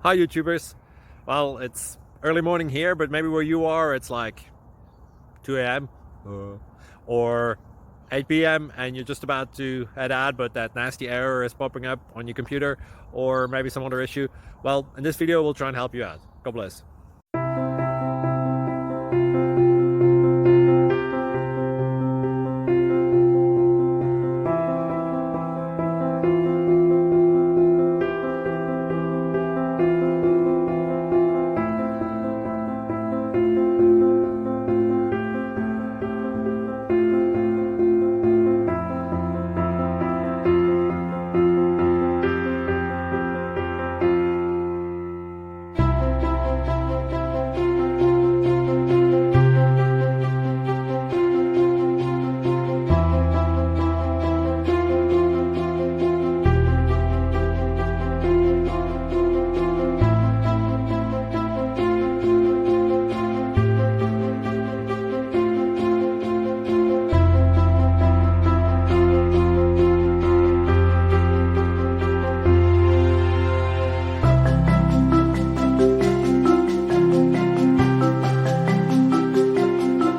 Hi YouTubers. Well, it's early morning here, but maybe where you are it's like 2 a.m. or 8 p.m. and you're just about to head out, but that nasty error is popping up on your computer, or maybe some other issue. Well, in this video we'll try and help you out. God bless.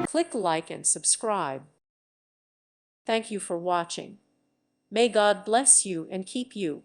Click like and subscribe. Thank you for watching. May God bless you and keep you.